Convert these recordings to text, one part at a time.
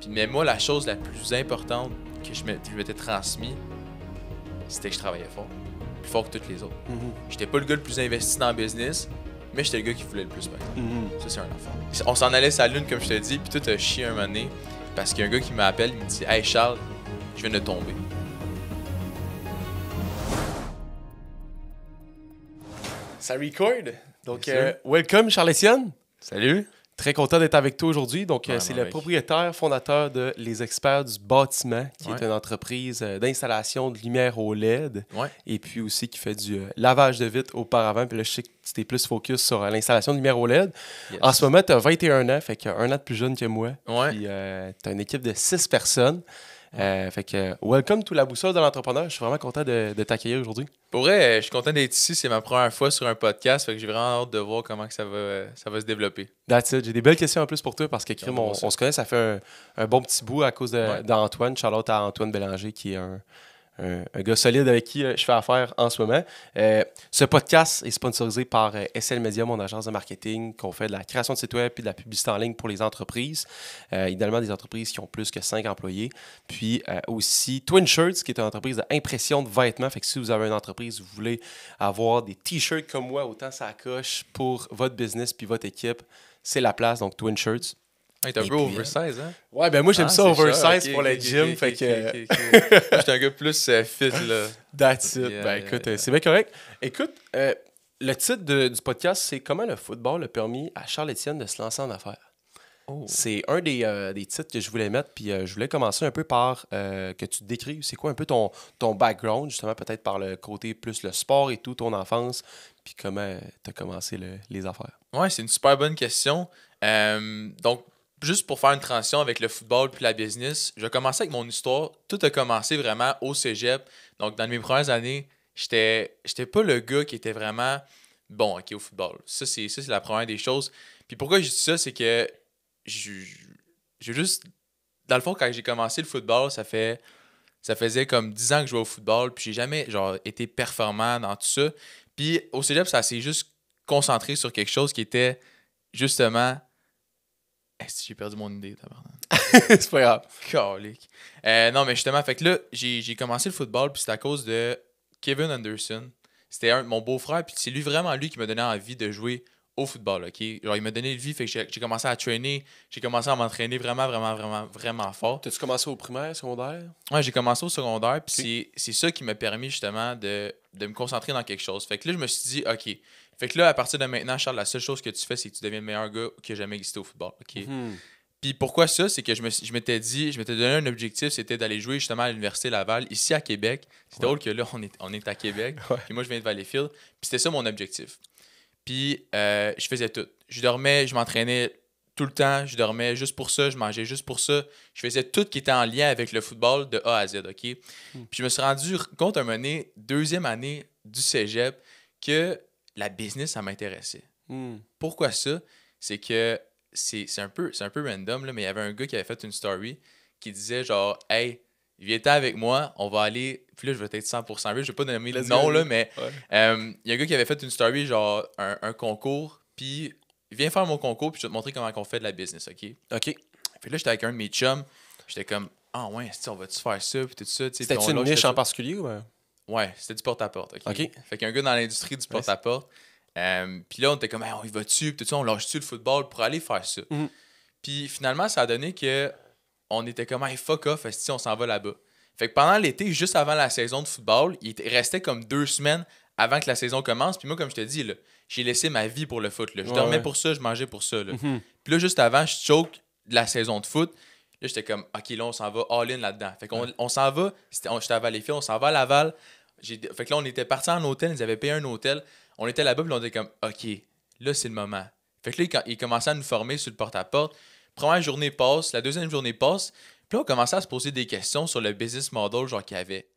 Mais moi, la chose la plus importante que je m'étais transmis, c'était que je travaillais fort. Plus fort que tous les autres. J'étais pas le gars le plus investi dans le business, mais j'étais le gars qui voulait le plus, par exemple. Ça, c'est un enfant. On s'en allait sur la lune, comme je te dis, puis tout a chié un moment donné, parce qu'il y a un gars qui m'appelle, il me dit « Hey Charles, je viens de tomber. » Ça record. Donc, Yes, welcome Charles-Étienne. Salut! Très content d'être avec toi aujourd'hui. Donc, Ouais, c'est mon le mec. propriétaire, fondateur de Les Experts du bâtiment, qui Ouais. est une entreprise d'installation de lumière au LED. Ouais. Et puis aussi qui fait du lavage de vitres auparavant. Puis là, je sais que tu t'es plus focus sur l'installation de lumière au LED. Yes. En ce moment, tu as 21 ans, fait que 1 an de plus jeune que moi. Ouais. Puis tu as une équipe de 6 personnes. Fait que welcome to la boussole de l'entrepreneur. Je suis vraiment content de t'accueillir aujourd'hui. Pour vrai, je suis content d'être ici. C'est ma première fois sur un podcast, fait que j'ai vraiment hâte de voir comment que ça va se développer. That's it. J'ai des belles questions en plus pour toi parce que Krim, bon, on se connaît, ça fait un bon petit bout à cause Ouais. d'Antoine. Charlotte à Antoine Bélanger qui est un gars solide avec qui je fais affaire en ce moment. Ce podcast est sponsorisé par SL Media, mon agence de marketing, qu'on fait de la création de sites web et de la publicité en ligne pour les entreprises. Idéalement, des entreprises qui ont plus que 5 employés. Puis aussi Twin Shirts, qui est une entreprise d'impression de vêtements. Fait que si vous avez une entreprise, vous voulez avoir des t-shirts comme moi, autant ça coche pour votre business puis votre équipe, c'est la place. Donc Twin Shirts. Hey, t'es un Et peu puis, oversize, hein? Ouais, ben moi j'aime ça c'est oversize ok, pour ok, le ok, gym. ok, Fait ok, que. ok. Moi, j'étais un gars plus fit, là. That's it. Yeah, Ben yeah, écoute, yeah. c'est bien correct. Écoute, le titre du podcast, c'est Comment le football a permis à Charles-Étienne de se lancer en affaires. Oh. C'est un des titres que je voulais mettre, puis je voulais commencer un peu par que tu te décrives. C'est quoi un peu ton background, justement, peut-être par le côté plus le sport et tout, ton enfance, puis comment tu as commencé les affaires. Ouais, c'est une super bonne question. Donc, juste pour faire une transition avec le football puis la business, je vais commencer avec mon histoire. Tout a commencé vraiment au cégep. Donc, dans mes premières années, j'étais pas le gars qui était vraiment bon au football. Ça, c'est la première des choses. Puis pourquoi je dis ça, c'est que j'ai juste... Dans le fond, quand j'ai commencé le football, ça faisait comme 10 ans que je jouais au football, puis j'ai jamais été performant dans tout ça. Puis au cégep, ça s'est juste concentré sur quelque chose qui était justement... Est-ce que j'ai perdu mon idée, tabarnak? C'est pas grave. Calique. Non, mais justement, fait que là, j'ai commencé le football, puis c'était à cause de Kevin Anderson. C'était mon beau-frère, puis c'est vraiment lui qui m'a donné envie de jouer au football, OK? Genre, il m'a donné le vie, fait que j'ai commencé à traîner, j'ai commencé à m'entraîner vraiment, vraiment, vraiment, vraiment fort. T'as-tu commencé au primaire, secondaire? Ouais, j'ai commencé au secondaire, puis c'est ça qui m'a permis justement de me concentrer dans quelque chose. Fait que là, je me suis dit, OK. Fait que là, à partir de maintenant, Charles, la seule chose que tu fais, c'est que tu deviens le meilleur gars qui a jamais existé au football, OK? Puis pourquoi ça? C'est que je m'étais donné un objectif, c'était d'aller jouer justement à l'Université Laval, ici à Québec. C'est drôle que là, on est à Québec, puis moi, je viens de Valleyfield. Puis c'était ça mon objectif. Puis je faisais tout. Je dormais, je m'entraînais tout le temps, je dormais juste pour ça, je mangeais juste pour ça. Je faisais tout qui était en lien avec le football de A à Z, OK? Puis je me suis rendu compte un moment donné, deuxième année du cégep, que la business, ça m'intéressait. Pourquoi ça? C'est que c'est un peu random, là, mais il y avait un gars qui avait fait une story qui disait genre « Hey, viens-t'en avec moi, on va aller... » Puis là, je vais être 100% real, je vais pas nommer le nom, là, mais il y a un gars qui avait fait une story, genre un concours, puis viens faire mon concours, puis je vais te montrer comment on fait de la business, OK? OK. Puis là, j'étais avec un de mes chums, j'étais comme « Ah ouais, on va-tu faire ça? » Puis tout ça, tu sais. C'était-tu Puis une là, niche j'étais en tout- particulier ou... Ouais, c'était du porte-à-porte, OK? OK. Fait qu'un gars dans l'industrie du porte-à-porte. Puis là, on était comme, hey, on y va-tu? Puis tout ça, on lâche-tu le football pour aller faire ça? Puis finalement, ça a donné que on était comme, hey, fuck off, esti, on s'en va là-bas. Fait que pendant l'été, juste avant la saison de football, restait comme 2 semaines avant que la saison commence. Puis moi, comme je te dis, là, j'ai laissé ma vie pour le foot. Là. Je dormais pour ça, je mangeais pour ça. Là. Puis là, juste avant, je choke de la saison de foot. Là, j'étais comme, OK, là, on s'en va all-in là-dedans. Fait qu'on on s'en va, j'étais à Valleyfield, on s'en va à Laval. Fait que là, on était partis en hôtel, ils avaient payé un hôtel. On était là-bas, puis on était comme, OK, là, c'est le moment. Fait que là, ils commençaient à nous former sur le porte-à-porte. Première journée passe, la deuxième journée passe. Puis là, on commençait à se poser des questions sur le business model, genre qu'il y avait.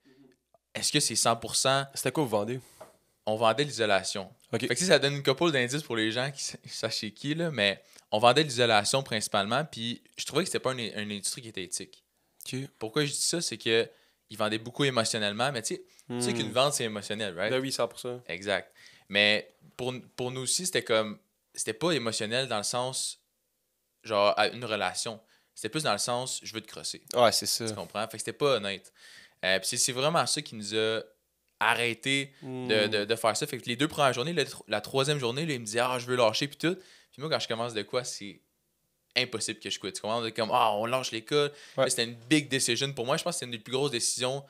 Est-ce que c'est 100%... C'était quoi vous vendez? On vendait l'isolation. OK. Fait que ça donne une couple d'indices pour les gens qui sachent c'est qui, là, mais on vendait l'isolation principalement, puis je trouvais que c'était pas une industrie qui était éthique. OK. Pourquoi je dis ça, c'est que ils vendaient beaucoup émotionnellement, mais tu sais qu'une vente, c'est émotionnel, right? Ben oui, 100%. Exact. Mais pour nous aussi, c'était pas émotionnel dans le sens, genre, à une relation. C'était plus dans le sens, je veux te crosser. Ouais, c'est ça. Tu comprends? Fait que c'était pas honnête. Puis c'est vraiment ça qui nous a arrêté de faire ça. Fait que les 2 premières journées, la 3e journée, là, il me dit je veux lâcher, puis tout. Puis moi, quand je commence de quoi, c'est impossible que je quitte. Tu comprends? Comme, on lâche l'école. Ouais. Là, c'était une big decision pour moi. Je pense que c'était une des plus grosses décisions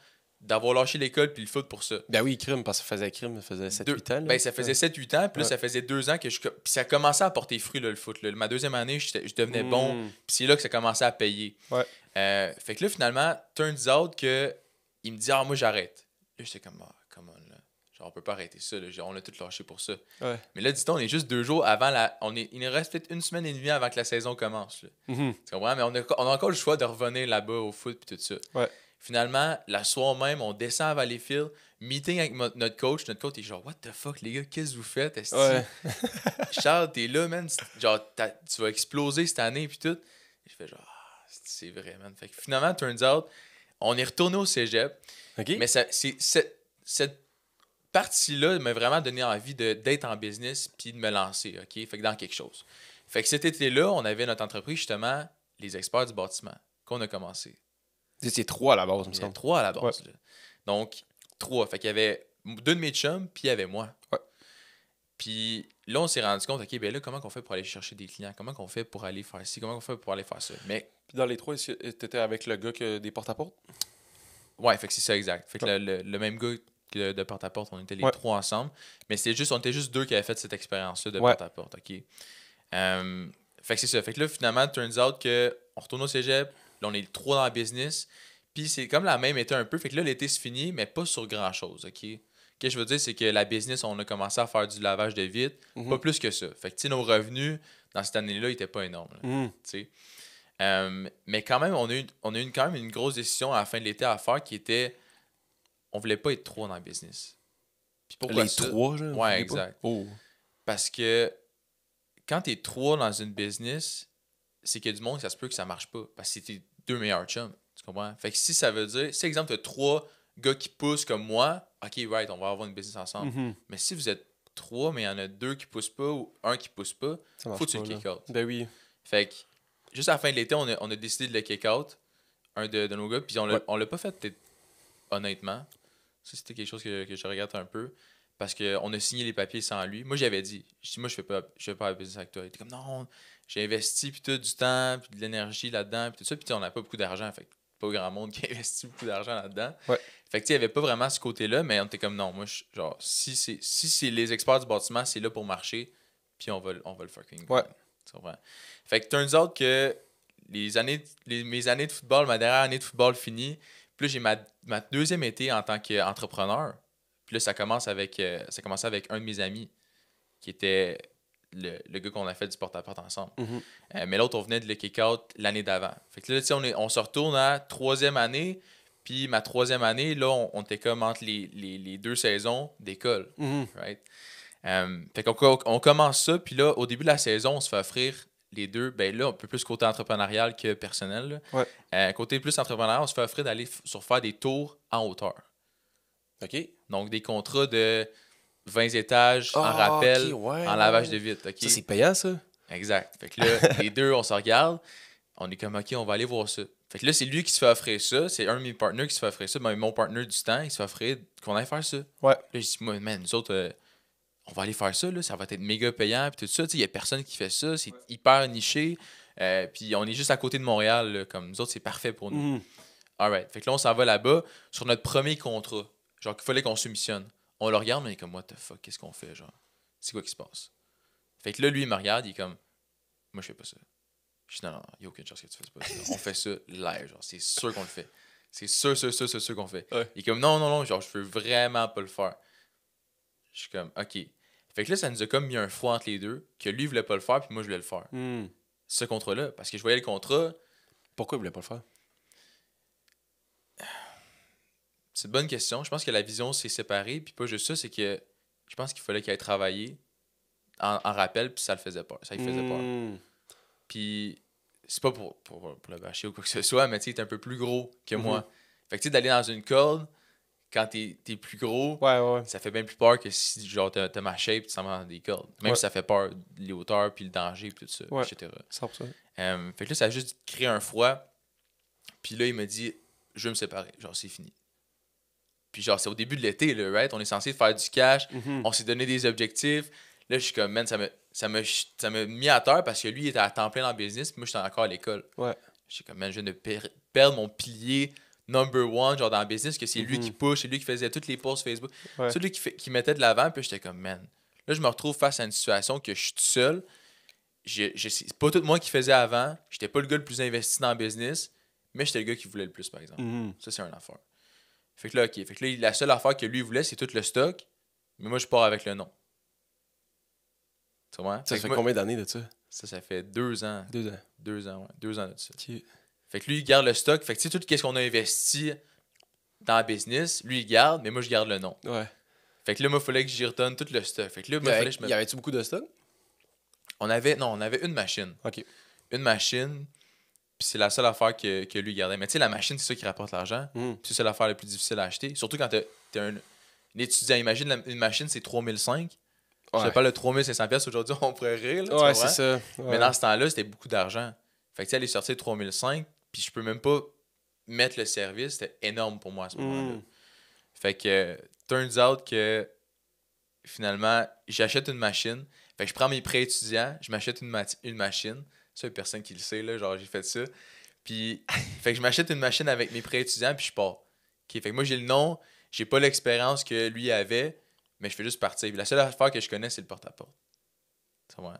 d'avoir lâché l'école puis le foot pour ça. Ben oui, crime, parce que ça faisait 7-8 ans. Là. Ben, ça faisait 7-8 ans, puis là, ça faisait 2 ans que je. Puis ça commençait à porter fruit, là, le foot. Là. Ma 2e année, je devenais bon, puis c'est là que ça commençait à payer. Ouais. Fait que là, finalement, turns out que il me dit moi, j'arrête. Là, j'étais comme, come on, là. Genre, on peut pas arrêter ça, là. On a tout lâché pour ça. Ouais. Mais là, dis-toi, on est juste 2 jours avant la. Il nous reste peut-être 1 semaine et demie avant que la saison commence, là. Tu comprends? Mais on a encore le choix de revenir là-bas au foot, puis tout ça. Ouais. Finalement, la soirée même, on descend à Valleyfield, meeting avec notre coach. Notre coach est genre, what the fuck, les gars, qu'est-ce que vous faites? Ouais. Charles, t'es là, man. Genre, tu vas exploser cette année, puis tout. Je fais genre, c'est vrai, man. Fait que finalement, turns out, on est retourné au cégep. OK. Mais cette partie-là m'a vraiment donné envie d'être en business puis de me lancer, OK? Fait que dans quelque chose. Fait que cet été-là, on avait notre entreprise, justement, les experts du bâtiment, qu'on a commencé. C'est 3 à la base, il me Il y avait semble. 3 à la base. Ouais. Là. Donc, 3. Fait qu'il y avait 2 de mes chums, puis il y avait moi. Ouais. Puis là, on s'est rendu compte, OK, ben là, comment on fait pour aller chercher des clients? Comment on fait pour aller faire ci? Comment on fait pour aller faire ça? Mais, Puis dans les 3, t'étais avec le gars des porte-à-porte? ouais, fait que c'est ça, exact. Fait que le même gars que de porte-à-porte, on était les 3 ensemble. Mais on était juste 2 qui avaient fait cette expérience-là de porte-à-porte, OK? Fait que c'est ça. Fait que là, finalement, turns out que on retourne au cégep. Là, on est les 3 dans le business. Puis c'est comme la même été un peu. Fait que là, l'été se finit, mais pas sur grand-chose, OK? Ce que je veux dire, c'est que la business, on a commencé à faire du lavage de vitres. Pas plus que ça. Fait que, tu sais, nos revenus, dans cette année-là, ils étaient pas énormes. Tu sais. Mais quand même, on a eu quand même une grosse décision à la fin de l'été à faire qui était, on voulait pas être 3 dans le business. Puis pourquoi Les ça? 3, genre? Ouais, exact. Oh. Parce que quand t'es 3 dans une business, c'est qu'il y a du monde, ça se peut que ça marche pas. Parce que c'est tes 2 meilleurs chums. Tu comprends? Fait que si ça veut dire, si exemple, t'as 3 gars qui poussent comme moi, ok, right, on va avoir une business ensemble. Mais si vous êtes 3, mais il y en a 2 qui poussent pas ou 1 qui pousse pas, faut que tu le kick-out. Ben oui. Fait que, juste à la fin de l'été, on a décidé de le kick-out, un de nos gars, puis on l'a pas fait, peut-être, honnêtement. Ça, c'était quelque chose que je regrette un peu. Parce qu'on a signé les papiers sans lui. Moi, j'avais dit, moi, je fais pas la business avec toi. Il était comme, non, j'ai investi puis tout du temps, puis de l'énergie là-dedans, puis tout ça. Puis on n'a pas beaucoup d'argent. Fait que pas grand monde qui investit beaucoup d'argent là-dedans. Ouais. Fait que il n'y avait pas vraiment ce côté-là, mais on était comme, non, moi, genre, si c'est les experts du bâtiment, c'est là pour marcher, puis on va le fucking. Ouais. Tu comprends? Fait que turns out que mes années de football, ma dernière année de football finie, puis là, j'ai ma 2e été en tant qu'entrepreneur. Puis là, ça commence avec un de mes amis qui était le gars qu'on a fait du porte-à-porte ensemble. Mais l'autre, on venait de le kick-out l'année d'avant. Fait que là, tu sais, on se retourne à 3e année. Puis ma 3e année, là, on était comme entre les 2 saisons d'école. Right? Fait qu'on commence ça. Puis là, au début de la saison, on se fait offrir les 2. Ben là, un peu plus côté entrepreneurial que personnel. Ouais. Côté plus entrepreneurial, on se fait offrir d'aller faire des tours en hauteur. OK. Donc, des contrats de 20 étages en rappel, en lavage de vitres. Okay? Ça, c'est payant, ça? Exact. Fait que là, les 2, on se regarde. On est comme, OK, on va aller voir ça. Fait que là, c'est lui qui se fait offrir ça. C'est un de mes partenaires qui se fait offrir ça. Ben, mon partenaire du temps, il se fait offrir qu'on aille faire ça. Ouais. Là, je dis, moi, man, nous autres, on va aller faire ça. Là, ça va être méga payant. Puis tout ça. Il n'y a personne qui fait ça. C'est hyper niché. Puis on est juste à côté de Montréal. Là, comme nous autres, c'est parfait pour nous. Alright. Fait que là, on s'en va là-bas sur notre premier contrat. Genre qu'il fallait qu'on soumissionne. On le regarde, mais il est comme, what the fuck, qu'est-ce qu'on fait, genre? C'est quoi qui se passe? Fait que là, lui, il me regarde, il est comme, moi, je fais pas ça. Je dis, non, il n'y a aucune chance que tu fasses pas ça. On fait ça live, genre, c'est sûr qu'on le fait. C'est sûr qu'on le fait. Ouais. Il est comme, non, genre, je veux vraiment pas le faire. Je suis comme, OK. Fait que là, ça nous a comme mis un foie entre les deux, que lui, il voulait pas le faire, puis moi, je voulais le faire. Ce contrat-là, parce que je voyais le contrat. Pourquoi il voulait pas le faire? C'est une bonne question. Je pense que la vision s'est séparée. Puis pas juste ça, c'est que je pense qu'il fallait qu'il ait travaillé en rappel, puis ça le faisait peur. Ça lui faisait peur. Puis c'est pas pour le bâcher ou quoi que ce soit, mais tu sais, il est un peu plus gros que moi. Fait que tu sais, d'aller dans une corde, quand t'es plus gros, Ouais. ça fait bien plus peur que si genre t'as ma shape, tu t'en vas dans des cordes. Même si ça fait peur, les hauteurs, puis le danger, puis tout ça, etc. 100%. Fait que là, ça a juste créé un froid. Puis là, il m'a dit, je veux me séparer. Genre, c'est fini. Puis genre, c'est au début de l'été, là, right? On est censé faire du cash. On s'est donné des objectifs. Là, je suis comme, man, ça m'a mis à terre parce que lui, il était à temps plein dans le business. Puis moi, j'étais encore à l'école. Ouais. Je suis comme, man, je viens de perdre mon pilier number one, genre dans le business, que c'est lui qui push, c'est lui qui faisait toutes les posts Facebook. Ouais. C'est lui qui mettait de l'avant. Puis j'étais comme, man. Là, je me retrouve face à une situation que je suis tout seul. C'est pas tout moi qui faisais avant. J'étais pas le gars le plus investi dans le business. Mais j'étais le gars qui voulait le plus, par exemple. Ça, c'est une affaire. Fait que là, OK. Fait que là, la seule affaire que lui voulait, c'est tout le stock. Mais moi, je pars avec le nom. Tu vois? Ça fait combien d'années de ça? Ça fait 2 ans. 2 ans. 2 ans, ouais. 2 ans de ça. Ok. Fait que lui, il garde le stock. Fait que tu sais, tout ce qu'on a investi dans le business, lui, il garde, mais moi, je garde le nom. Ouais. Fait que là, moi, il fallait que j'y retourne tout le stock. Fait que là, moi, Y avait-tu beaucoup de stock? On avait une machine. Ok. Une machine. Puis c'est la seule affaire que lui gardait. Mais tu sais, la machine, c'est ça qui rapporte l'argent. Puis c'est ça l'affaire la plus difficile à acheter. Surtout quand t'es un étudiant. Imagine, une machine, c'est 3005. Ouais. Je te parle de 3500$ aujourd'hui, on pourrait rire. Là, tu Ouais, comprends? c'est ça. Ouais. Mais dans ce temps-là, c'était beaucoup d'argent. Fait que tu sais, aller sortir 3005, puis je peux même pas mettre le service. C'était énorme pour moi à ce moment-là. Fait que, turns out que finalement, j'achète une machine. Fait que je prends mes prêts étudiants, je m'achète une machine. Ça, il y a personne qui le sait, là, genre j'ai fait ça. Puis, fait que je m'achète une machine avec mes prêts étudiants, puis je pars. OK, fait que moi, j'ai le nom, j'ai pas l'expérience que lui avait, mais je fais juste partir. Puis la seule affaire que je connais, c'est le porte-à-porte. Tu vois?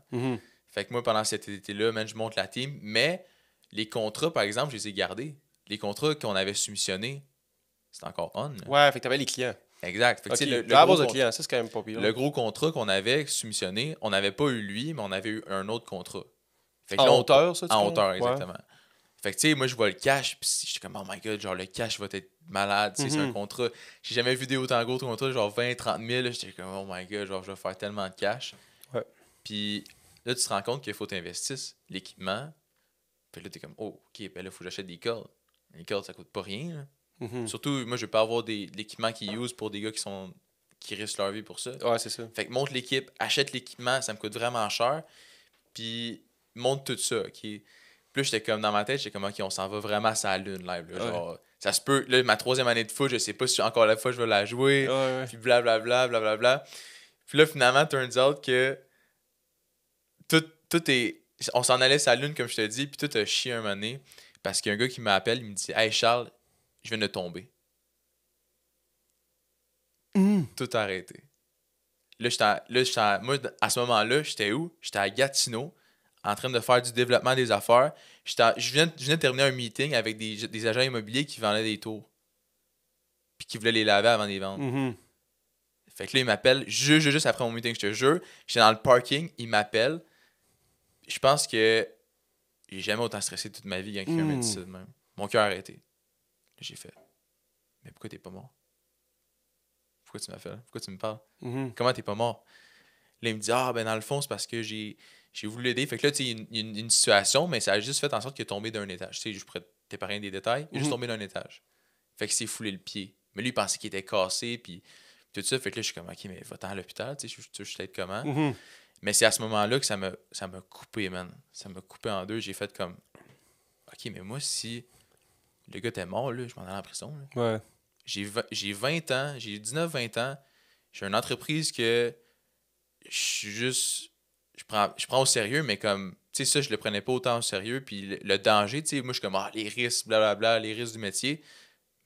Fait que moi, pendant cet été-là, man, je monte la team, mais les contrats, par exemple, je les ai gardés. Les contrats qu'on avait soumissionnés, c'est encore on. Là. Ouais, fait que t'avais les clients. Exact. Fait que, Ok. le La gros base de clients, ça, c'est quand même pas pire. le gros contrat qu'on avait soumissionné, on n'avait pas eu lui, mais on avait eu un autre contrat. Fait que En là, hauteur, ça, tu En penses? hauteur, Ouais. exactement. Fait que, tu sais, moi, je vois le cash, puis j'étais comme, oh my god, genre, le cash va être malade, tu sais, c'est un contrat. J'ai jamais vu des autant gros contrats, genre 20, 30 000. J'étais comme, oh my god, genre, je vais faire tellement de cash. Ouais. Puis là, tu te rends compte qu'il faut t'investir l'équipement. Puis là, t'es comme, oh, ok, ben là, il faut que j'achète des cordes. Les cordes, ça coûte pas rien, là. Surtout, moi, je vais pas avoir de l'équipement qu'ils usent pour des gars qui risquent leur vie pour ça. Ouais, c'est ça. Fait que monte l'équipe, achète l'équipement, ça me coûte vraiment cher. Puis monte tout ça, ok? Puis là, j'étais comme dans ma tête, j'étais comme, ok, on s'en va vraiment à la lune live. Là, genre, ça se peut, là, ma 3e année de foot, je sais pas si encore la fois je vais la jouer. Ouais. Puis blablabla, blablabla. Puis là, finalement, turns out que tout est. On s'en allait à la lune, comme je te dis, puis tout a chié un moment donné. Parce qu'il y a un gars qui m'appelle, il me dit, hey Charles, je viens de tomber. Tout a arrêté. Moi, à ce moment-là, j'étais où? J'étais à Gatineau, en train de faire du développement des affaires. Je viens de terminer un meeting avec des agents immobiliers qui vendaient des tours. Puis qui voulaient les laver avant de les vendre. Fait que là, il m'appelle, juste après mon meeting, je te jure. J'étais dans le parking, il m'appelle. Je pense que j'ai jamais autant stressé toute ma vie quand quelqu'un m'a dit ça de même. Mon cœur a arrêté. J'ai fait, mais pourquoi t'es pas mort? Pourquoi tu m'appelles? Pourquoi tu me parles? Comment t'es pas mort? Là, il me dit, ben dans le fond, c'est parce que j'ai voulu l'aider. Fait que là, tu sais, il y a une situation, mais ça a juste fait en sorte qu'il est tombé d'un étage. Tu sais, je pourrais t'épargner des détails. Il est juste tombé d'un étage. Fait qu'il s'est foulé le pied. Mais lui, il pensait qu'il était cassé, puis tout ça. Fait que là, je suis comme, ok, mais va-t'en à l'hôpital, tu sais, je sais comment. Mais c'est à ce moment-là que ça m'a coupé, man. Ça m'a coupé en deux. J'ai fait comme, ok, mais moi, si le gars était mort, là, je m'en allais en prison. Là. Ouais. J'ai 20 ans, j'ai 19-20 ans. J'ai une entreprise que je suis juste. Je prends au sérieux, mais comme. Tu sais, ça, je le prenais pas autant au sérieux. Puis le danger, tu sais, moi, je suis comme, les risques, blablabla, les risques du métier.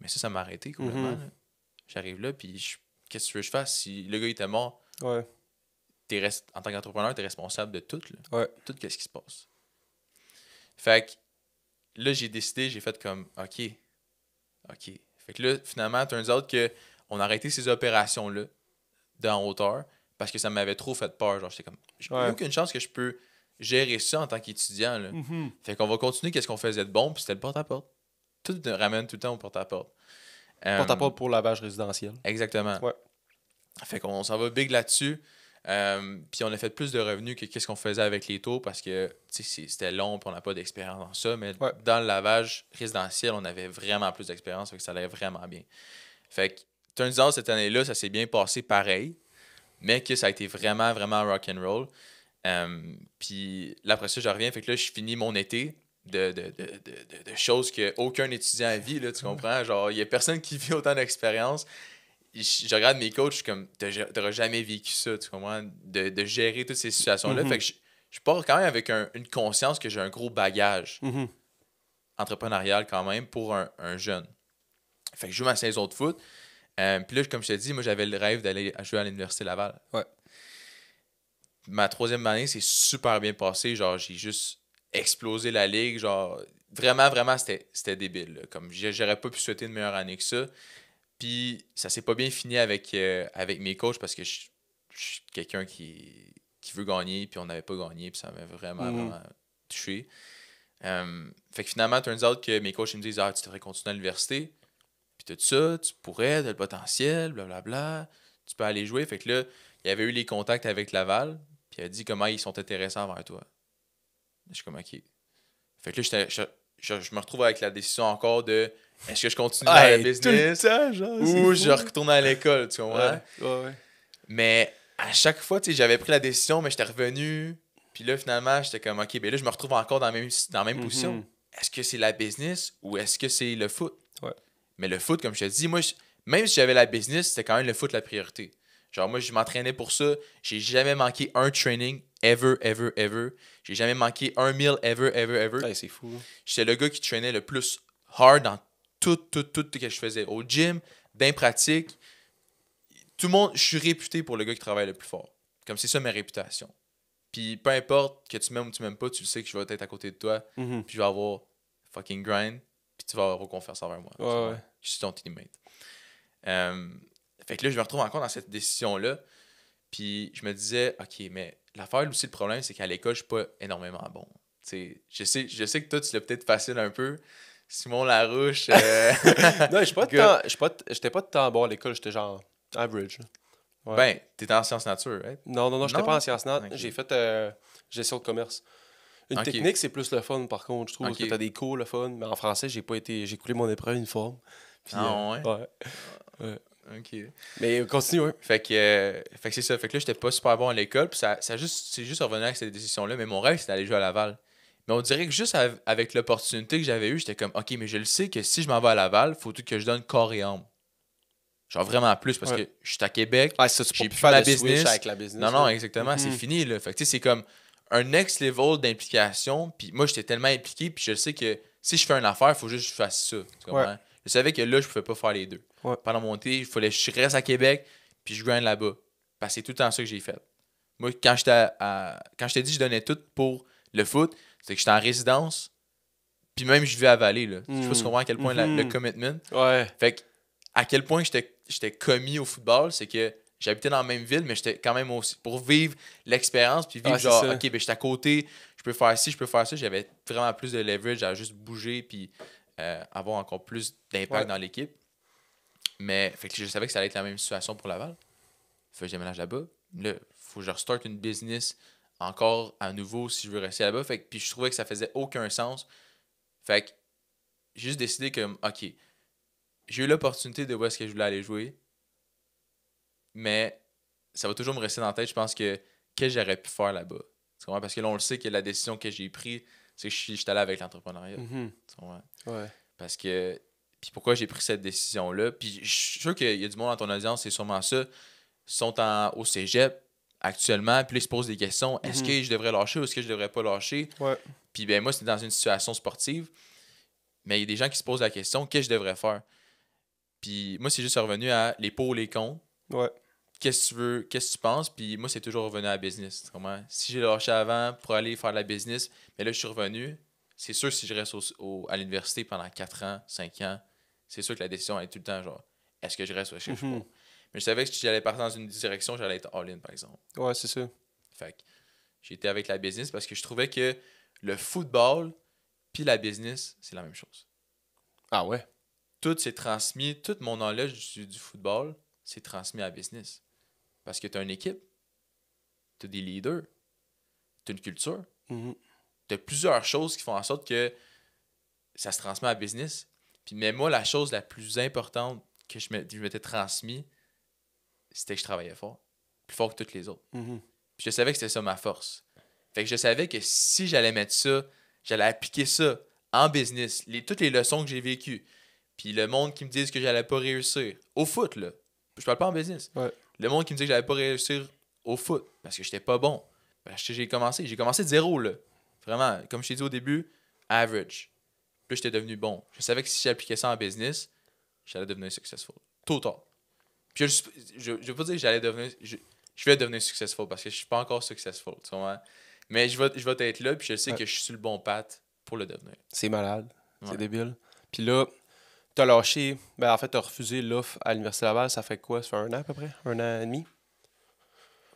Mais ça m'a arrêté complètement. Là. J'arrive là, puis qu'est-ce que tu veux que je fasse? Si le gars il était mort, Ouais. en tant qu'entrepreneur, tu es responsable de tout. Là. Ouais. Tout ce qui se passe. Fait que là, j'ai décidé, j'ai fait comme, OK. Fait que là, finalement, turns out qu'on a arrêté ces opérations-là d'en hauteur parce que ça m'avait trop fait peur. Genre, j'étais comme, j'ai aucune chance que je peux gérer ça en tant qu'étudiant. Là. Fait qu'on va continuer qu'est-ce qu'on faisait de bon, puis c'était le porte-à-porte. Tout ramène tout le temps au porte-à-porte. Porte-à-porte pour lavage résidentiel. Exactement. Ouais. Fait qu'on s'en va big là-dessus. Puis on a fait plus de revenus que qu'est-ce qu'on faisait avec les taux parce que c'était long et on n'a pas d'expérience dans ça. Mais dans le lavage résidentiel, on avait vraiment plus d'expérience, fait que ça allait vraiment bien. Fait que turns out, cette année-là, ça s'est bien passé pareil, mais que ça a été vraiment, vraiment rock'n'roll. Puis là, après ça, je reviens. Fait que là, je finis mon été de choses qu'aucun étudiant vit, là, tu comprends? Genre, il y a personne qui vit autant d'expérience. Je regarde mes coachs, je suis comme, t'auras jamais vécu ça, tu comprends? De gérer toutes ces situations-là. Fait que je pars quand même avec une conscience que j'ai un gros bagage entrepreneurial quand même pour un jeune. Fait que je joue ma saison de foot. Puis là, comme je te dis, moi, j'avais le rêve d'aller jouer à l'Université Laval. Ouais. Ma 3e année, c'est super bien passé. Genre, j'ai juste explosé la ligue. Genre, vraiment, vraiment, c'était débile, là. Comme, j'aurais pas pu souhaiter une meilleure année que ça. Puis, ça s'est pas bien fini avec mes coachs parce que je suis quelqu'un qui veut gagner. Puis, on n'avait pas gagné. Puis, ça m'a vraiment, vraiment touché. Fait que finalement, turns out que mes coachs ils me disent tu devrais continuer à l'université. Puis tout ça, tu pourrais, tu as le potentiel, blablabla. Tu peux aller jouer. Fait que là, il y avait eu les contacts avec Laval. Puis il a dit comment ils sont intéressants envers toi. Je suis comme OK. Fait que là, je me retrouve avec la décision encore de est-ce que je continue dans le business tout le temps, genre, ou je retourne à l'école, tu comprends? Ouais. Mais à chaque fois, tu sais, j'avais pris la décision, mais j'étais revenu. Puis là, finalement, j'étais comme OK, ben là, je me retrouve encore dans la même position. Est-ce que c'est la business ou est-ce que c'est le foot? Ouais. Mais le foot, comme je te dis, moi, même si j'avais la business, c'était quand même le foot la priorité. Genre, moi, je m'entraînais pour ça. J'ai jamais manqué un training, ever, ever, ever. J'ai jamais manqué un meal, ever, ever, ever. Ouais, c'est fou. J'étais le gars qui traînait le plus hard dans tout ce que je faisais. Au gym, dans les pratiques. Tout le monde, je suis réputé pour le gars qui travaille le plus fort. Comme c'est ça ma réputation. Puis peu importe que tu m'aimes ou tu m'aimes pas, tu le sais que je vais être à côté de toi. Puis je vais avoir fucking grind. Puis tu vas avoir confiance envers moi. Ouais. Je suis ton teammate. Fait que là, je me retrouve encore dans cette décision-là. Puis je me disais, OK, mais l'affaire aussi, le problème, c'est qu'à l'école, je suis pas énormément bon. T'sais, je sais que toi, tu l'as peut-être facile un peu. Simon Larouche. Non, j'étais pas de temps bon à l'école, j'étais genre average. Ouais. Ben, t'étais en sciences nature, right? Non, j'étais pas en sciences nat. Okay. J'ai fait gestion de commerce. Une Okay. technique, c'est plus le fun, par contre, je trouve. Okay. Parce que t'as des cours, le fun. Mais en français, j'ai coulé mon épreuve uniforme. Puis, ouais? OK. Mais continue, ouais. Fait que c'est ça. Fait que là, j'étais pas super bon à l'école. Puis c'est juste revenu avec cette décision-là. Mais mon rêve, c'était d'aller jouer à Laval. Mais on dirait que juste avec l'opportunité que j'avais eue, j'étais comme, OK, mais je le sais que si je m'en vais à Laval, il faut tout que je donne corps et âme. Genre vraiment plus parce que je suis à Québec. Ah, ça, j'ai plus faire ma business avec la business. Non, exactement. C'est fini, là. Fait que tu sais, c'est comme un next level d'implication. Puis moi, j'étais tellement impliqué. Puis je sais que si je fais une affaire, il faut juste que je fasse ça. Tu comprends? Je savais que là, je pouvais pas faire les deux. Pendant mon été, il fallait que je reste à Québec. Puis je grind là-bas. Parce que c'est tout le temps ça que j'ai fait. Moi, quand je t'ai dit que je donnais tout pour le foot, c'est que j'étais en résidence. Puis même, je vivais à Vallée, là. Je sais pas si tu comprends à quel point le commitment. Ouais. Fait que, à quel point j'étais commis au football, c'est que j'habitais dans la même ville, mais j'étais quand même aussi pour vivre l'expérience, puis vivre genre, OK, ben, j'étais à côté, je peux faire ci, je peux faire ça. J'avais vraiment plus de leverage à juste bouger, puis avoir encore plus d'impact dans l'équipe. Mais, fait que je savais que ça allait être la même situation pour Laval. Fait que je déménage là-bas. Là, faut que je restarte une business encore à nouveau si je veux rester là-bas. Fait que, puis je trouvais que ça faisait aucun sens. Fait que j'ai juste décidé que, OK, j'ai eu l'opportunité de où est-ce que je voulais aller jouer, mais ça va toujours me rester dans la tête, je pense que j'aurais pu faire là-bas. Tu comprends? Parce que là, on le sait que la décision que j'ai prise, c'est que je suis allé avec l'entrepreneuriat. Tu comprends? Ouais. Parce que, puis pourquoi j'ai pris cette décision-là, puis je suis sûr qu'il y a du monde dans ton audience, c'est sûrement ça, ils sont au cégep actuellement, puis là, ils se posent des questions, est-ce que je devrais lâcher ou est-ce que je devrais pas lâcher? Ouais. Puis ben moi, c'était dans une situation sportive, mais il y a des gens qui se posent la question, qu'est-ce que je devrais faire? Puis moi, c'est juste revenu à les pour ou les contre. Ouais. Qu'est-ce que tu veux, qu'est-ce que tu penses? Puis moi, c'est toujours revenu à la business. Comment? Si j'ai lâché avant pour aller faire de la business, mais là, je suis revenu. C'est sûr que si je reste à l'université pendant 4 ans, 5 ans, c'est sûr que la décision est tout le temps genre, est-ce que je reste ou est-ce que je suis pas? Mais je savais que si j'allais partir dans une direction, j'allais être all-in, par exemple. Ouais, c'est ça. Fait que j'ai été avec la business parce que je trouvais que le football puis la business, c'est la même chose. Ah ouais? Tout s'est transmis, tout mon knowledge du football s'est transmis à la business. Parce que tu as une équipe, tu as des leaders, tu as une culture, tu as plusieurs choses qui font en sorte que ça se transmet à la business. Puis, mais moi, la chose la plus importante que je m'étais transmis, c'était que je travaillais fort. Plus fort que toutes les autres. Puis je savais que c'était ça ma force. Fait que je savais que si j'allais mettre ça, j'allais appliquer ça en business, toutes les leçons que j'ai vécues, puis le monde qui me dise que j'allais pas réussir, au foot, là, je parle pas en business, Ouais. le monde qui me dit que j'allais pas réussir au foot, parce que j'étais pas bon, parce que j'ai commencé de zéro, là, vraiment, comme je t'ai dit au début, average, puis j'étais devenu bon. Je savais que si j'appliquais ça en business, j'allais devenir successful, tôt ou tard. Puis je veux pas dire que j'allais devenir, je vais devenir successful, parce que je suis pas encore successful, tu vois. Mais je vais être là, puis je sais Ouais. que je suis sur le bon path pour le devenir. C'est malade. Ouais. C'est débile. Puis là, t'as lâché... Ben, en fait, t'as refusé l'offre à l'Université Laval. Ça fait quoi? Ça fait 1 an à peu près? 1 an et demi?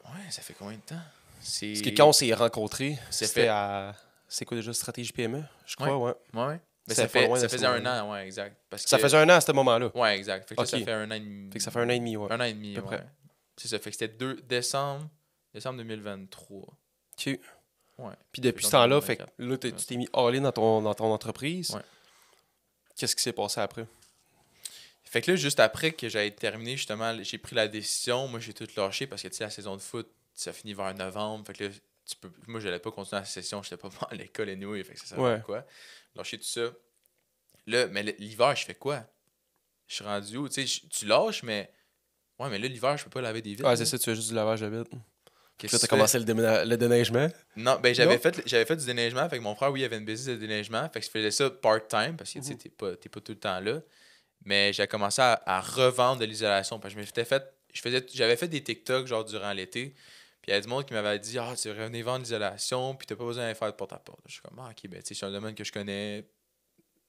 Ouais, ça fait combien de temps? Parce que quand on s'est rencontrés, Ça c'était fait- à... C'est quoi déjà? Stratégie PME? Je crois, ouais. Ouais. Mais C'était ça, pas loin ça de ce faisait un moment-là. an, ouais, exact. Parce Ça que- faisait 1 an à ce moment-là. Ouais, exact. Fait que là, Ok. ça fait un an et demi. Fait que ça fait 1 an et demi, ouais. Un an et demi, À peu ouais. près. C'est ça. Fait que c'était décembre 2023. Ok. Ouais. Puis depuis ce Février temps-là, fait que 2024. là, tu t'es mis all-in dans ton entreprise. Ouais. Qu'est-ce qui s'est passé après? Fait que là, juste après que j'avais terminé, justement, j'ai pris la décision. Moi, j'ai tout lâché parce que, tu sais, la saison de foot, ça finit vers novembre. Fait que là, moi, j'allais pas continuer la session. J'étais pas bon à l'école anyway. Fait que ça servait Ouais. à quoi? Lâcher tout ça. Là, mais l'hiver, je fais quoi? Je suis rendu où? Tu sais, tu lâches, mais... Ouais, mais là, l'hiver, je peux pas laver des vitres. Ah, là. c'est ça, tu fais juste du lavage de vitres. Qu'est-ce Là, que t'as tu commencé fais? le déneigement. Non, ben Non? j'avais fait du déneigement. Fait que mon frère, oui, il avait une business de déneigement. Fait que je faisais ça part-time parce que tu sais, t'es pas tout le temps là. Mais j'ai commencé à revendre de l'isolation. Parce que j'avais fait des TikTok genre durant l'été. Puis il y a du monde qui m'avait dit ah, tu devrais venir vendre l'isolation. Puis t'as pas besoin d'aller faire de porte-à-porte. Je suis comme ah, ok, ben tu sais, c'est un domaine que je connais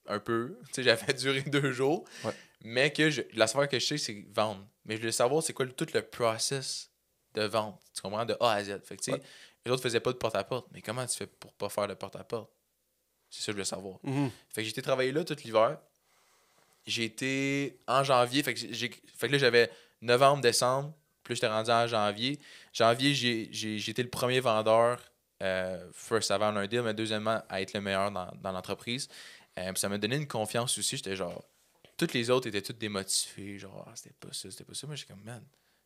un peu. Tu sais, j'avais duré 2 jours. Ouais. Mais que la savoir que je sais, c'est vendre. Mais je voulais savoir c'est quoi tout le process de vente. Tu comprends? De A à Z. Fait que tu sais, Ouais. les autres faisaient pas de porte-à-porte. Mais comment tu fais pour pas faire de porte-à-porte? C'est ça que je voulais savoir. Mhm. Fait que j'ai été travailler là tout l'hiver. J'ai été en janvier. Fait que là, j'avais novembre, décembre. Puis là, j'étais rendu en janvier. Janvier, j'ai été le premier vendeur. First, avant un deal, mais deuxièmement, à être le meilleur dans l'entreprise. Puis ça m'a donné une confiance aussi. J'étais genre... Toutes les autres étaient toutes démotivées. Genre, ah, c'était pas ça, c'était pas ça. Moi, j'étais comme, man,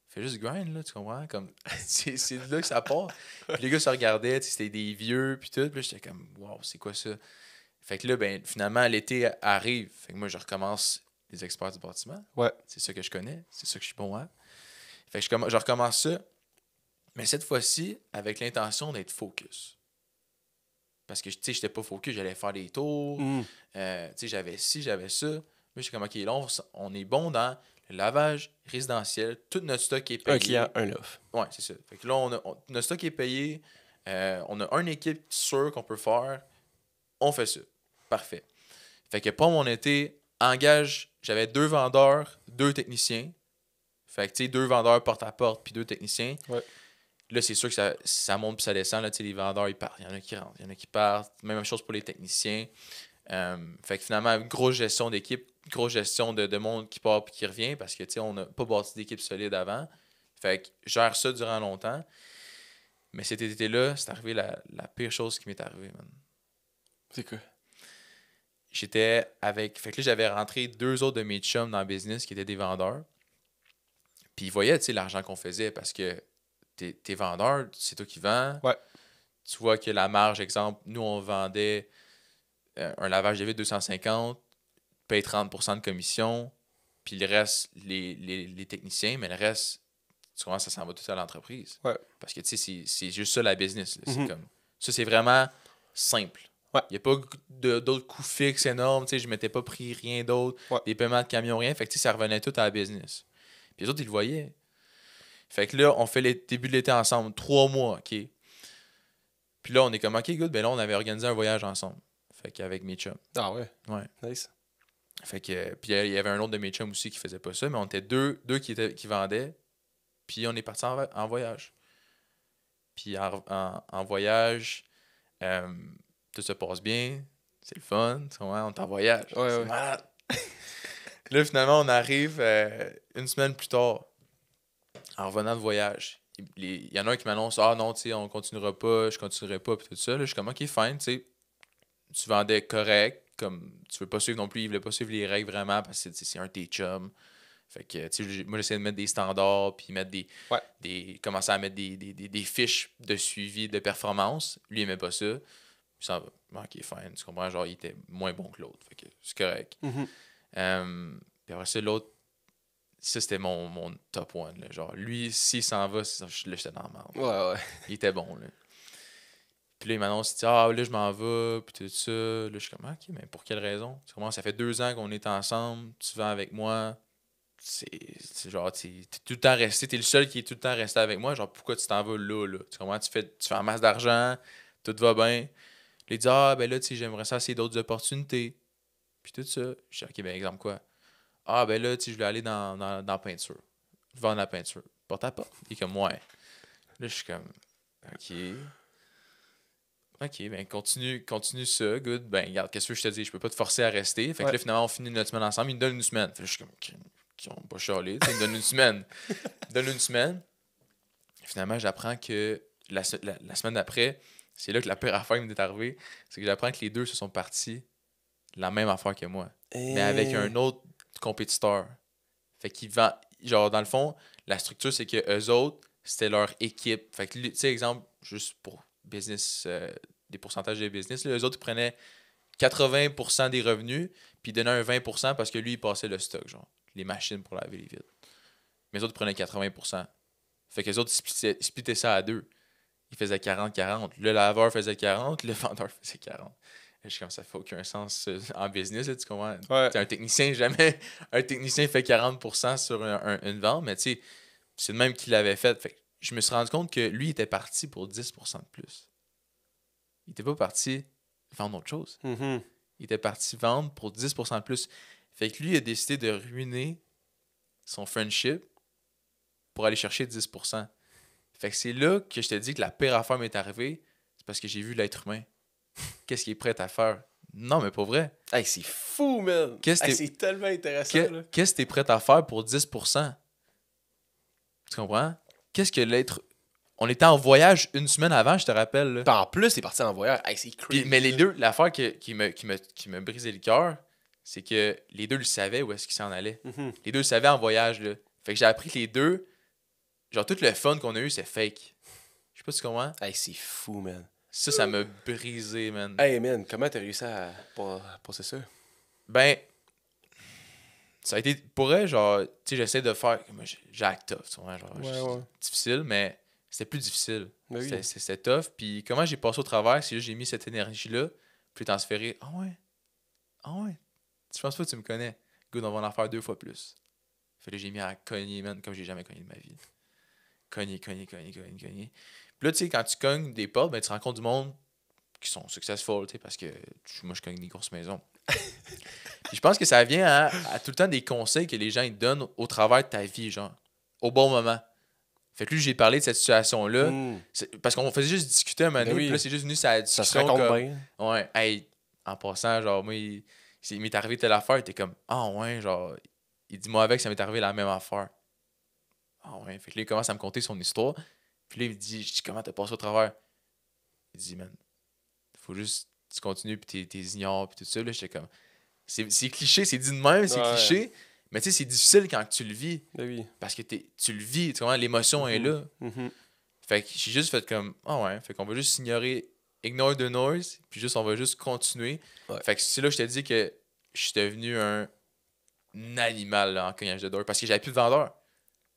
fais juste grind, là, tu comprends? Comme, c'est de là que ça part. Puis les gars se regardaient, tu sais, c'était des vieux, puis tout. Puis là, j'étais comme, wow, c'est quoi ça? Fait que là, ben, finalement, l'été arrive. Fait que moi, je recommence les experts du bâtiment. Ouais. C'est ça que je connais. C'est ça que je suis bon à. Fait que je recommence ça. Mais cette fois-ci, avec l'intention d'être focus. Parce que, tu sais, j'étais pas focus. J'allais faire des tours. Mhm. Tu sais, j'avais ci, j'avais ça. Moi, j'étais comme, OK, là, on est bon dans le lavage résidentiel. Tout notre stock est payé. Un client, un offre. Ouais, c'est ça. Fait que là, notre stock est payé. On a une équipe sûre qu'on peut faire. On fait ça. Parfait. Fait que pour mon été, j'avais 2 vendeurs, 2 techniciens. Fait que, tu sais, 2 vendeurs porte-à-porte puis 2 techniciens. Ouais. Là, c'est sûr que ça monte puis ça descend. Là, tu sais, les vendeurs, ils partent. Il y en a qui rentrent, il y en a qui partent. Même chose pour les techniciens. Fait que finalement, grosse gestion d'équipe, grosse gestion de monde qui part puis qui revient parce que, tu sais, on n'a pas bâti d'équipe solide avant. Fait que je gère ça durant longtemps. Mais cet été-là, c'est arrivé la pire chose qui m'est arrivée, man. C'est quoi? J'étais avec... Fait que là, j'avais rentré 2 autres de mes chums dans le business qui étaient des vendeurs. Puis ils voyaient, tu sais, l'argent qu'on faisait parce que t'es vendeur, c'est toi qui vends. Ouais. Tu vois que la marge, exemple, nous, on vendait un lavage de vitre 250, paye 30% de commission, puis le reste, les techniciens, mais le reste, tu comprends, ça s'en va tout à l'entreprise. Ouais. Parce que, tu sais, c'est juste ça la business. Là. Mhm. C'est comme... Ça, c'est vraiment simple. Ouais. Il n'y a pas d'autres coûts fixes énormes. Tu sais, je ne m'étais pas pris rien d'autre. Ouais. Des paiements de camion, rien. Fait que, tu sais, ça revenait tout à la business. Puis les autres, ils le voyaient. Fait que là, on fait le début de l'été ensemble. 3 mois, OK. Puis là, on est comme, OK, good. Ben là, on avait organisé un voyage ensemble. Fait qu'avec mes chums. Ah ouais? Ouais. Nice. Fait que, puis il y avait un autre de mes chums aussi qui faisait pas ça, mais on était deux qui vendaient, puis on est parti en voyage. Puis en voyage, tout se passe bien, c'est le fun, tu vois, on est en voyage. Ouais, C'est ouais. malade. Là, finalement, on arrive une semaine plus tard, en revenant de voyage. Il y en a un qui m'annonce, ah non, tu sais, on continuera pas, je continuerai pas, puis tout ça. Là, je suis comme, ok, fine, tu sais, tu vendais correct, comme tu veux pas suivre non plus, il voulait pas suivre les règles vraiment parce que c'est un de tes chums. Fait que, tu sais, moi, j'essayais de mettre des standards, puis mettre Ouais. commencer à mettre des fiches de suivi de performance. Lui, il aimait pas ça. Puis ça va. Ok, fine. Tu comprends? Genre, il était moins bon que l'autre. Fait que c'est correct. Mhm. Puis après ça, l'autre, ça, c'était mon top one. Là. Genre, lui, s'il s'en va, là, j'étais dans la merde. Ouais. Il était bon, là. Puis là, il m'annonce, il dit, ah, là, je m'en vais, puis tout ça. Là, je suis comme, ok, mais pour quelle raison? Tu comprends? Ça fait 2 ans qu'on est ensemble, tu vas avec moi. C'est genre, t'es tout le temps resté, t'es le seul qui est tout le temps resté avec moi. Genre, pourquoi tu t'en vas là, là? Tu comprends? Tu fais en masse d'argent, tout va bien. Il dit, ah, ben là, tu sais, j'aimerais ça essayer d'autres opportunités. Puis tout ça. Je dis, ok, ben, exemple quoi? Ah, ben là, tu sais, je voulais aller dans la peinture. Vendre la peinture. Porte à porte. Il est comme, ouais. Là, je suis comme, ok. Ok, ben continue ça, good. Ben, regarde, qu'est-ce que je te dis? Je peux pas te forcer à rester. Fait que Ouais. là, finalement, on finit notre semaine ensemble. Il me donne une semaine. Fait que là, je suis comme, qui ont pas chialé. Tu sais, il me donne une semaine. Il me donne une semaine. Finalement, j'apprends que la semaine d'après, c'est là que la pire affaire m'est arrivée. C'est que j'apprends que les deux se sont partis la même affaire que moi. Mais avec un autre compétiteur. Fait qu'ils vendent. Genre, dans le fond, la structure, c'est que eux autres, c'était leur équipe. Fait que, tu sais, exemple, juste pour business, des pourcentages de business, là, eux autres, ils prenaient 80% des revenus, puis ils donnaient un 20% parce que lui, il passait le stock, genre, les machines pour laver les vitres. Mais les autres, ils prenaient 80%. Fait que les autres, ils splittaient ça à deux. Ils faisaient 40-40. Le laveur faisait 40, le vendeur faisait 40. Et je suis comme ça, fait aucun sens en business, là, tu comprends? Ouais. T'sais, un technicien, jamais un technicien fait 40% sur une vente, mais tu sais, c'est le même qu'il l'avait fait. Fait que je me suis rendu compte que lui, il était parti pour 10% de plus. Il était pas parti vendre autre chose. Mhm. Il était parti vendre pour 10% de plus. Fait que lui, il a décidé de ruiner son friendship pour aller chercher 10%. Fait que c'est là que je te dis que la pire affaire m'est arrivée, c'est parce que j'ai vu l'être humain. Qu'est-ce qu'il est prêt à faire? Non, mais pas vrai. Hey, c'est fou, man! Qu'est-ce que Hey, t'es- c'est tellement intéressant, là. Qu'est-ce que t'es prêt à faire pour 10%? Tu comprends? Qu'est-ce que l'être... On était en voyage une semaine avant, je te rappelle. Là. Puis en plus, c'est parti en voyage. Hey, c'est crazy. Mais les là. deux, l'affaire qui me brisait le cœur, c'est que les deux le savaient où est-ce qu'ils s'en allaient. Mhm. Les deux le savaient en voyage. Là. Fait que j'ai appris que les deux, genre tout le fun qu'on a eu, c'est fake. Je sais pas si tu comprends. Hey, c'est fou, man. Ça m'a brisé, man. Hey, man, comment t'as réussi à passer ça? Ben, ça a été pour elle, genre, tu sais, j'essaie de faire. Moi, j'ai act tough, tu vois, genre, Ouais. difficile, mais c'était plus difficile. Ben oui. C'était tough. Puis comment j'ai passé au travers, c'est juste j'ai mis cette énergie-là, puis transféré. Ah ouais, ah ouais. Je pense pas que tu me connais. Good, on va en faire 2 fois plus. Fait que j'ai mis à cogner, man, comme j'ai jamais cogné de ma vie. Cogner. Puis là, tu sais, quand tu cognes des portes, ben, tu rencontres du monde qui sont successful, tu sais, parce que moi, je cogne des grosses maisons. Puis je pense que ça vient à tout le temps des conseils que les gens ils te donnent au travers de ta vie, genre, au bon moment. Fait que lui, j'ai parlé de cette situation-là, Hmm. parce qu'on faisait juste discuter un moment donné, oui. puis là, c'est juste venu sa Ça discussion. se raconte comme, bien. Ouais, hey, en passant, genre, moi, il m'est arrivé telle affaire, il était comme, ah ouais, genre, il dit, moi avec, ça m'est arrivé la même affaire. Ah ouais, fait que là, il commence à me conter son histoire, puis là, il me dit, je dis, comment t'as passé au travers? Il dit, man, faut juste, tu continues, puis t'es ignores, puis tout ça, là, j'étais comme, c'est cliché, c'est dit de même, c'est Ouais. cliché, mais tu sais, c'est difficile quand tu le vis, Ben oui. parce que tu le vis, tu vois, l'émotion est là. Mhm. Fait que j'ai juste fait comme, ah ouais, fait qu'on va juste ignorer, ignore the noise, puis juste, on va juste continuer. Ouais. Fait que c'est là que je te dis que je suis devenu un animal là, en cognage de door, parce que j'avais plus de vendeur.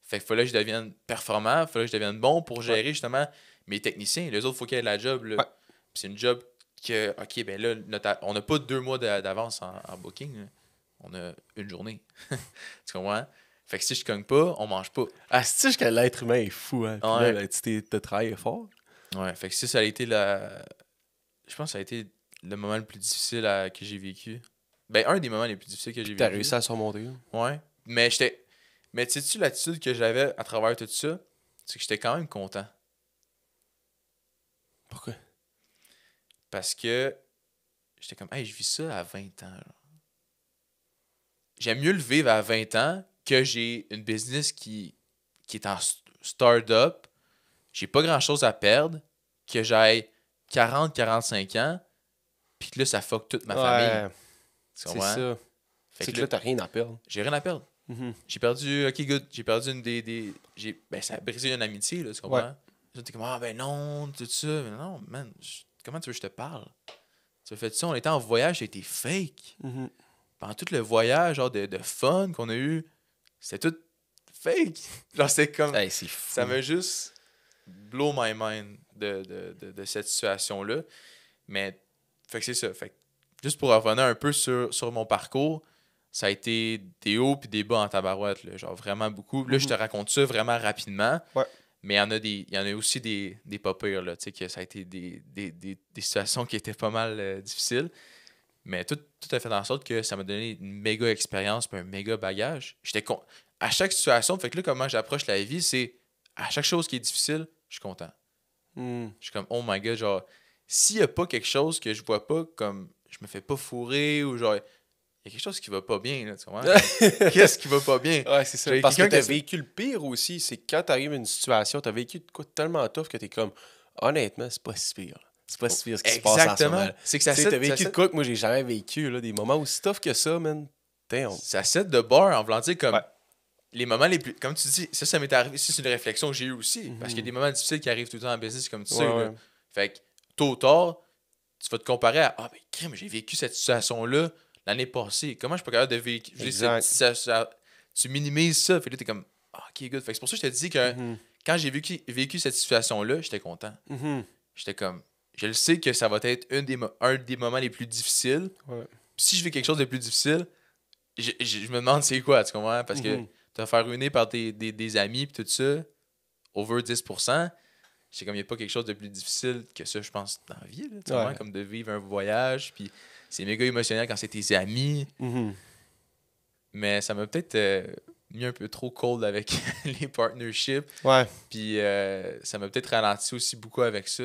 Fait qu'il fallait que je devienne performant, il fallait que je devienne bon pour gérer justement mes techniciens. Les autres, il faut qu'il y ait de la job. Là. Ouais. Puis c'est une job que, ok, ben là, on n'a pas 2 mois d'avance en booking. Là. On a une journée. Tu comprends? Fait que si je cogne pas, on mange pas. Ah, c'est-tu que l'être humain est fou, hein? Puis Ouais. là, t'as travaillé fort. Ouais, fait que ça a été je pense que ça a été le moment le plus difficile que j'ai vécu. Ben, un des moments les plus difficiles que j'ai vécu. T'as réussi à surmonter. Là. Ouais. Mais sais-tu l'attitude que j'avais à travers tout ça? C'est que j'étais quand même content. Pourquoi? Parce que j'étais comme, hey, je vis ça à 20 ans. Là. J'aime mieux le vivre à 20 ans que j'ai une business qui est en start-up. J'ai pas grand-chose à perdre. Que j'aille 40-45 ans. Puis que là, ça fuck toute ma famille. Tu C'est comprends? ça. Fait C'est que que là, t'as rien à perdre. j'ai rien à perdre. J'ai perdu, ok, good, j'ai perdu une ben, ça a brisé une amitié, là, tu comprends? Ouais. Là, t'es comme, ah, ben non, tout ça. Mais non, man, comment tu veux que je te parle? Tu as fait ça, on était en voyage, c'était fake. Mhm. Pendant tout le voyage, genre de fun qu'on a eu, c'était tout fake. Genre, c'est comme, Hey, c'est fou. ça m'a juste blow my mind de cette situation-là. Mais, fait que c'est ça. Fait que, juste pour revenir un peu sur mon parcours, ça a été des hauts puis des bas en tabarouette, là, genre vraiment beaucoup. Là, je te raconte ça vraiment rapidement. Ouais. Mais il y en a aussi des pas pires, là, tu sais, que ça a été des situations qui étaient pas mal difficiles. Mais tout a fait en sorte que ça m'a donné une méga expérience puis un méga bagage. À chaque situation, fait que là, comment j'approche la vie, c'est à chaque chose qui est difficile, je suis content. Mm. Je suis comme, oh my god, genre, s'il y a pas quelque chose que je vois pas, comme, je me fais pas fourrer ou genre, il y a quelque chose qui va pas bien, là, tu comprends? Qu'est-ce qui va pas bien? Ouais, c'est ça. J'ai Parce que quelqu'un t'as qui- vécu le pire aussi, c'est que quand t'arrives à une situation, t'as vécu de quoi de tellement tough que t'es comme, honnêtement, c'est pas si pire. Là. C'est pas si pire ce qui se passe en ce Exactement. moment. C'est que Tu ça sais, set, t'as vécu de quoi que moi j'ai jamais vécu, là, des moments aussi tough que ça, man. Damn. ça set de bar en voulant dire comme Ouais. les moments les plus. Comme tu dis, ça m'est arrivé. Ça, c'est une réflexion que j'ai eue aussi. Parce qu'il y a des moments difficiles qui arrivent tout le temps en business, comme tu sais. Ouais, Là. ouais. Fait que tôt ou tard, tu vas te comparer à ah, ben, crime, j'ai vécu cette situation-là l'année passée. Comment je suis pas capable de vivre. Je veux dire, Exact. tu minimises ça. Fait que là, t'es comme ah, ok, good. Fait que c'est pour ça que je te dis que Mhm. quand j'ai vécu cette situation-là, j'étais content. Mhm. J'étais comme, je le sais que ça va être un des moments les plus difficiles. Ouais. Puis si je vis quelque chose de plus difficile, je me demande c'est quoi, tu comprends? Parce que Mhm. te faire ruiner par des amis puis tout ça, over 10%, c'est comme il n'y a pas quelque chose de plus difficile que ça, je pense, dans la vie. Là, tu comprends? Ouais. Comme de vivre un voyage, puis c'est méga émotionnel quand c'est tes amis. Mhm. Mais ça m'a peut-être mis un peu trop cold avec les partnerships. Ouais. Puis ça m'a peut-être ralenti aussi beaucoup avec ça.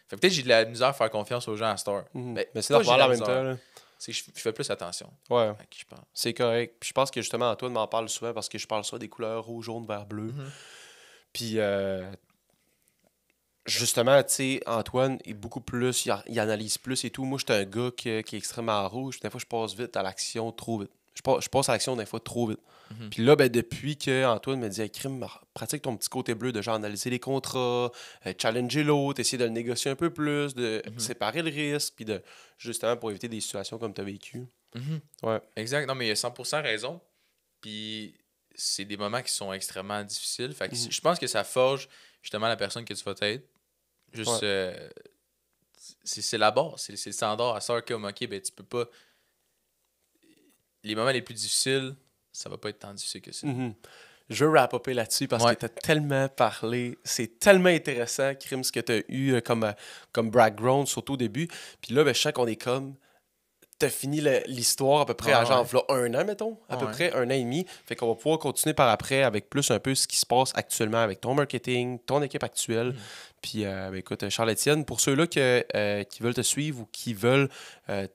Fait que peut-être j'ai de la misère à faire confiance aux gens à cette heure. Mhm. Ben, Mais c'est pas j'ai de normal la en même misère, temps, là. c'est que je fais plus attention Ouais. à qui je parle. C'est correct. Puis je pense que justement, Antoine m'en parle souvent parce que je parle souvent des couleurs rouge, jaune, vert, bleu. Mhm. Puis justement, tu sais, Antoine est beaucoup plus, il analyse plus et tout. Moi, j'étais un gars qui est extrêmement rouge. Des fois, je passe vite à l'action, trop vite. Je passe à l'action des fois trop vite. Mhm. Puis là, ben, depuis que Antoine me dit hey, crime, pratique ton petit côté bleu de genre analyser les contrats, challenger l'autre, essayer de le négocier un peu plus, de Mhm. séparer le risque, puis de justement pour éviter des situations comme tu as vécu. Mhm. Ouais. Exact. Non, mais il a 100% raison. Puis c'est des moments qui sont extrêmement difficiles. Fait que Mhm. je pense que ça forge justement la personne que tu vas être. Juste, Ouais. c'est la base. C'est le standard à savoir comme, ok, ben tu peux pas. Les moments les plus difficiles, ça va pas être tant difficile que ça. Mhm. Je veux wrap-upper là-dessus parce Ouais. que tu as tellement parlé. C'est tellement intéressant, Crime, ce que tu as eu comme background, surtout au début. Puis là, ben, je sens qu'on est comme. Tu as fini l'histoire à peu près à Ouais, genre ouais. v'là un an, mettons. À peu Ouais. près un an et demi. Fait qu'on va pouvoir continuer par après avec plus un peu ce qui se passe actuellement avec ton marketing, ton équipe actuelle. Mhm. Puis, ben, écoute, Charles-Étienne, pour ceux-là qui veulent te suivre ou qui veulent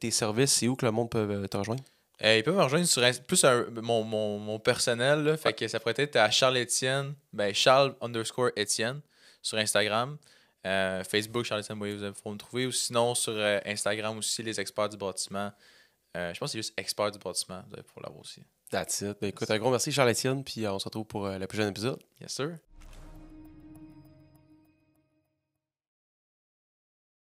tes services, c'est où que le monde peut te rejoindre? Ils peuvent me rejoindre sur plus mon personnel. Là, fait que ça pourrait être à Charles Étienne, ben Charles_Étienne sur Instagram. Facebook, Charles Étienne Boyer, vous allez pouvoir me trouver. Ou sinon sur Instagram aussi, les experts du bâtiment. Je pense que c'est juste experts du bâtiment. Vous allez pouvoir l'avoir aussi. That's it. Ben, écoute, un gros merci, Charles-Étienne. Puis, on se retrouve pour le prochain épisode. Yes, sir.